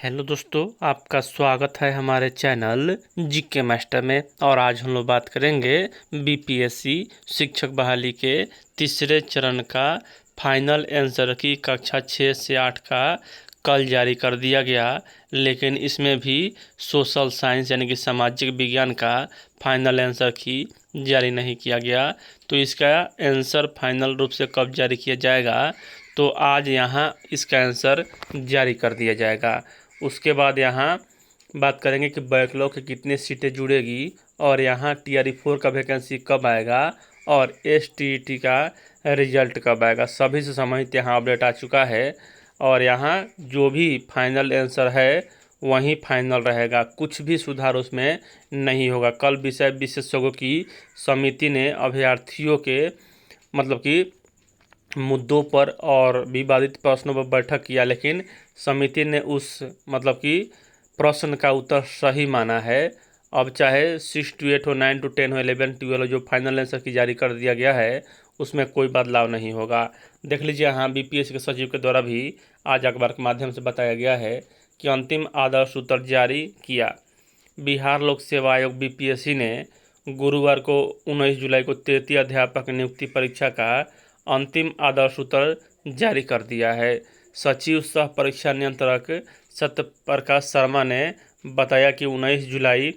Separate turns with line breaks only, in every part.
Hello दोस्तों, आपका स्वागत है हमारे चैनल जीके मास्टर में। और आज हम लोग बात करेंगे बीपीएससी शिक्षक बहाली के तीसरे चरण का फाइनल आंसर की कक्षा 6 से 8 का कल जारी कर दिया गया, लेकिन इसमें भी सोशल साइंस यानी कि सामाजिक विज्ञान का फाइनल आंसर की जारी नहीं किया गया। तो इसका आंसर फाइनल रूप से कब जारी किया जाएगा, तो आज यहाँ इसका आंसर जारी कर दिया जाएगा। उसके बाद यहाँ बात करेंगे कि बैकलॉग की कितनी सीटें जुड़ेगी और यहाँ TRE4 का वैकेंसी कब आएगा और STET का रिजल्ट कब आएगा। सभी से संबंधित यहाँ अपडेट आ चुका है और यहाँ जो भी फाइनल आंसर है वहीं फाइनल रहेगा, कुछ भी सुधार उसमें नहीं होगा। कल विषय विशेषज्ञों की समिति ने अभ्यर्थियों के मतलब कि मुद्दों पर और विवादित प्रश्नों पर बैठक किया, लेकिन समिति ने उस मतलब कि प्रश्न का उत्तर सही माना है। अब चाहे 6 to 8 हो, 9 to 10 हो, 11 12 हो, जो फाइनल आंसर की जारी कर दिया गया है उसमें कोई बदलाव नहीं होगा। देख लीजिए, यहाँ बीपीएससी के सचिव के द्वारा भी आज अखबार के माध्यम से बताया गया है कि अंतिम आदर्श उत्तर जारी किया। बिहार लोक सेवा आयोग बीपीएससी ने गुरुवार को 19 जुलाई को तृतीय अध्यापक नियुक्ति परीक्षा का अंतिम आदर्श उत्तर जारी कर दिया है। सचिव सह परीक्षा नियंत्रक सत्यप्रकाश शर्मा ने बताया कि 19 जुलाई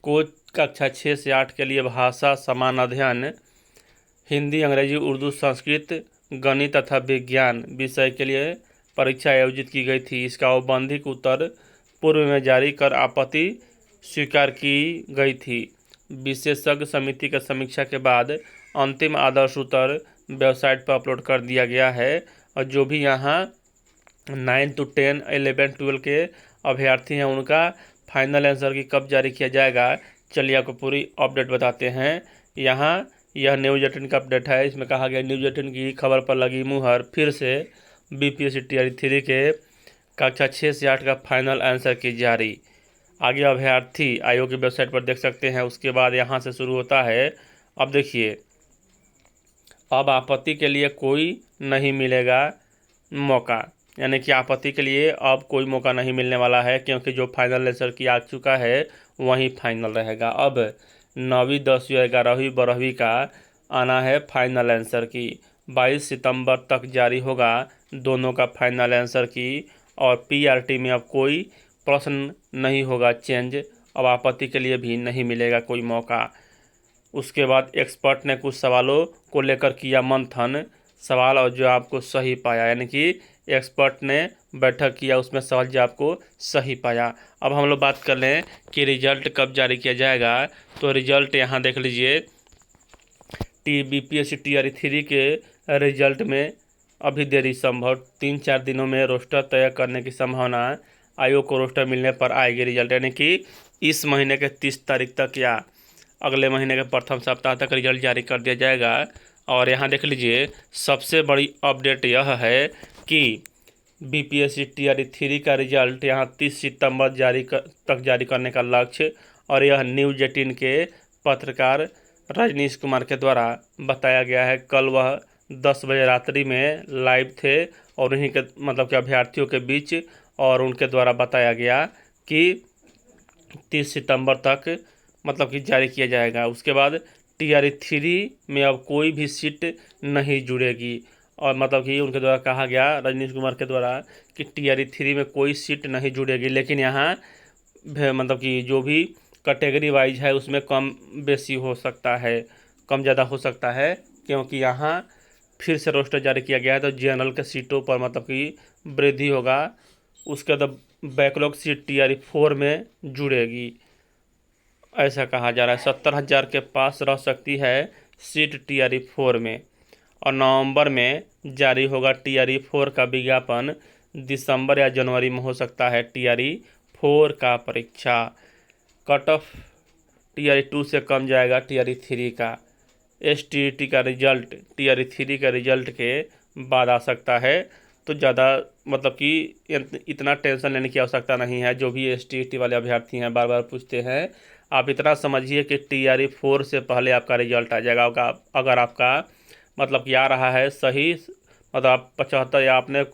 को कक्षा 6 से 8 के लिए भाषा समान अध्ययन, हिंदी, अंग्रेजी, उर्दू, संस्कृत, गणित तथा विज्ञान विषय के लिए परीक्षा आयोजित की गई थी। इसका औपबंधिक उत्तर पूर्व में जारी कर आपत्ति स्वीकार की गई थी। विशेषज्ञ समिति की समीक्षा के बाद अंतिम आदर्श उत्तर वेबसाइट पर अपलोड कर दिया गया है और जो भी यहाँ 9 to 10, 11, 12 के अभ्यर्थी हैं उनका फाइनल आंसर की कब जारी किया जाएगा, चलिए आपको पूरी अपडेट बताते हैं। यहाँ यह न्यूज़ 18 का अपडेट है। इसमें कहा गया न्यूज़ 18 की खबर पर लगी मुहर, फिर से बीपीएससी TRE3 के कक्षा 6 से 8 का फाइनल आंसर की जारी। आगे अभ्यर्थी आयोग की वेबसाइट पर देख सकते हैं। उसके बाद यहाँ से शुरू होता है। अब देखिए, अब आपत्ति के लिए कोई नहीं मिलेगा मौका, यानी कि आपत्ति के लिए अब कोई मौका नहीं मिलने वाला है, क्योंकि जो फाइनल आंसर की आ चुका है वही फाइनल रहेगा। अब 9वीं 10वीं 11वीं 12वीं का आना है फाइनल आंसर की। 22 सितंबर तक जारी होगा दोनों का फाइनल आंसर की। और PRT में अब कोई प्रश्न नहीं होगा चेंज, अब आपत्ति के लिए भी नहीं मिलेगा कोई मौका। उसके बाद एक्सपर्ट ने कुछ सवालों को लेकर किया मंथन, सवाल और जवाब को सही पाया, यानी कि एक्सपर्ट ने बैठक किया, उसमें सवाल जवाब को सही पाया। अब हम लोग बात कर लें कि रिजल्ट कब जारी किया जाएगा, तो रिजल्ट यहाँ देख लीजिए, बीपीएससी TRE3 के रिजल्ट में अभी देरी संभव, 3-4 दिनों में रोस्टर तय करने की संभावना। आयोग को रोस्टर मिलने पर आएगी रिजल्ट, यानी कि इस महीने के 30 तारीख तक या अगले महीने के प्रथम सप्ताह तक रिजल्ट जारी कर दिया जाएगा। और यहाँ देख लीजिए, सबसे बड़ी अपडेट यह है कि बीपीएससी TRE3 का रिजल्ट यहाँ 30 सितंबर तक जारी करने का लक्ष्य, और यह न्यूज़ 18 के पत्रकार रजनीश कुमार के द्वारा बताया गया है। कल वह 10 बजे रात्रि में लाइव थे और उन्हीं के मतलब कि अभ्यर्थियों के बीच, और उनके द्वारा बताया गया कि 30 सितंबर तक मतलब कि जारी किया जाएगा। उसके बाद TRE3 में अब कोई भी सीट नहीं जुड़ेगी, और मतलब कि उनके द्वारा कहा गया रजनीश कुमार के द्वारा कि TRE3 में कोई सीट नहीं जुड़ेगी, लेकिन यहाँ मतलब कि जो भी कैटेगरी वाइज है उसमें कम बेसी हो सकता है, कम ज़्यादा हो सकता है, क्योंकि यहाँ फिर से रोस्टर जारी किया गया है, तो जनरल के सीटों पर मतलब कि वृद्धि होगा। उसके बाद बैकलॉग सीट TRE4 में जुड़ेगी, ऐसा कहा जा रहा है। 70,000 के पास रह सकती है सीट TRE4 में, और नवंबर में जारी होगा TRE4 का विज्ञापन। दिसंबर या जनवरी में हो सकता है TRE4 का परीक्षा। कट ऑफ TRE2 से कम जाएगा TRE3 का। STET का रिजल्ट TRE3 का रिजल्ट के बाद आ सकता है, तो ज़्यादा मतलब कि इतना टेंशन लेने की आवश्यकता नहीं है। जो भी STET वाले अभ्यर्थी हैं बार बार पूछते हैं, आप इतना समझिए कि TRE4 से पहले आपका रिजल्ट आ जाएगा। अगर आपका मतलब कि आ रहा है सही, मतलब आप 75 या आपने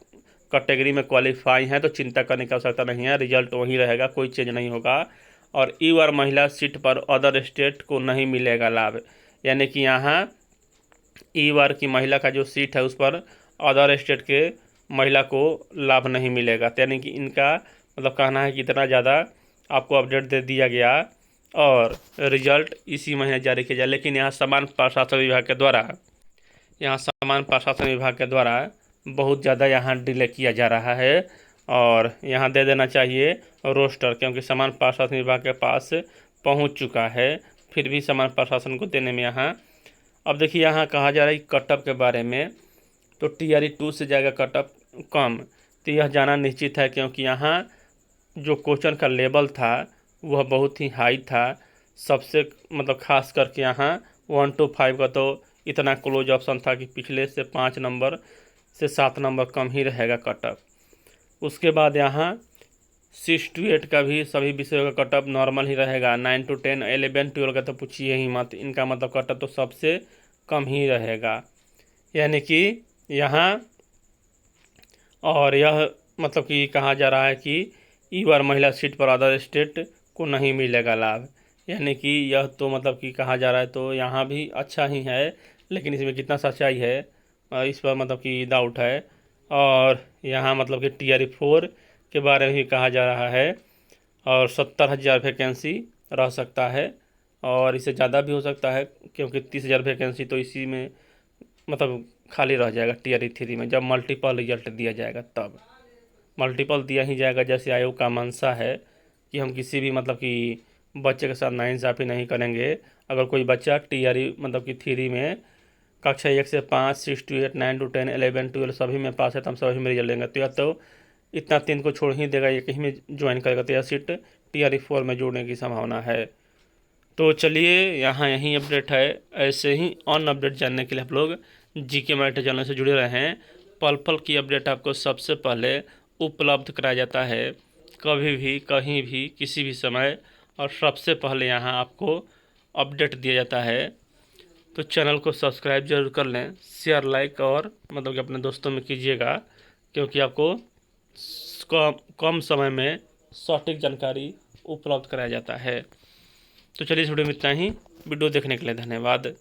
कैटेगरी में क्वालिफाई हैं तो चिंता करने की आवश्यकता नहीं है, रिजल्ट वहीं रहेगा, कोई चेंज नहीं होगा। और ईवर महिला सीट पर अदर स्टेट को नहीं मिलेगा लाभ, यानी कि यहाँ ईवर की महिला का जो सीट है उस पर अदर स्टेट के महिला को लाभ नहीं मिलेगा। यानी कि इनका मतलब कहना है कि इतना ज़्यादा आपको अपडेट दे दिया गया और रिजल्ट इसी महीने जारी किया जाए। लेकिन यहाँ सामान्य प्रशासन विभाग के द्वारा बहुत ज़्यादा यहाँ डिले किया जा रहा है और यहाँ दे देना चाहिए रोस्टर, क्योंकि सामान्य प्रशासन विभाग के पास पहुँच चुका है, फिर भी सामान्य प्रशासन को देने में यहाँ। अब देखिए यहाँ कहा जा रहा है कटअप के बारे में, तो TRE 2 से जाएगा कटअप कम, तो यह जाना निश्चित है, क्योंकि यहाँ जो क्वेश्चन का लेवल था वह बहुत ही हाई था। सबसे मतलब खास करके यहाँ 1 to 5 का तो इतना क्लोज ऑप्शन था कि पिछले से 5 नंबर से 7 नंबर कम ही रहेगा कटअप। उसके बाद यहाँ 6 to 8 का भी सभी विषयों का कटअप नॉर्मल ही रहेगा। 9 to 10, 11, 12 का तो पूछिए ही मत, इनका मतलब कटअप तो सबसे कम ही रहेगा। यानी कि यहाँ और यह मतलब कि कहा जा रहा है कि ईवर महिला सीट पर अदर स्टेट को नहीं मिलेगा लाभ, यानी कि यह तो मतलब कि कहा जा रहा है, तो यहाँ भी अच्छा ही है, लेकिन इसमें कितना सच्चाई है इस पर मतलब कि डाउट है। और यहाँ मतलब कि TRE 4 के बारे में भी कहा जा रहा है और 70,000 वैकेंसी रह सकता है और इससे ज़्यादा भी हो सकता है, क्योंकि 30,000 वैकेंसी तो इसी में मतलब खाली रह जाएगा TRE 3 में, जब मल्टीपल रिजल्ट दिया जाएगा तब। मल्टीपल दिया ही जाएगा, जैसे आयोग का मंशा है कि हम किसी भी मतलब कि बच्चे के साथ नाइंसाफ़ी नहीं करेंगे। अगर कोई बच्चा TRE मतलब कि 3 में कक्षा 1 से 5, 6 to 8, 9 to 10, 11, 12 सभी में पास है तो हम सभी में रिजल्ट लेंगे, तो या तो इतना 3 को छोड़ ही देगा, ये कहीं में ज्वाइन करेगा, तो यह सीट TRE 4 में जोड़ने की संभावना है। तो चलिए यहाँ यही अपडेट है। ऐसे ही ऑन अपडेट जानने के लिए आप लोग GK मैस्टर चैनल से जुड़े रहें। पल पल की अपडेट आपको सबसे पहले उपलब्ध कराया जाता है, कभी भी कहीं भी किसी भी समय, और सबसे पहले यहाँ आपको अपडेट दिया जाता है। तो चैनल को सब्सक्राइब जरूर कर लें, शेयर लाइक और मतलब कि अपने दोस्तों में कीजिएगा, क्योंकि आपको कम समय में सटीक जानकारी उपलब्ध कराया जाता है। तो चलिए इस वीडियो में इतना ही। वीडियो देखने के लिए धन्यवाद।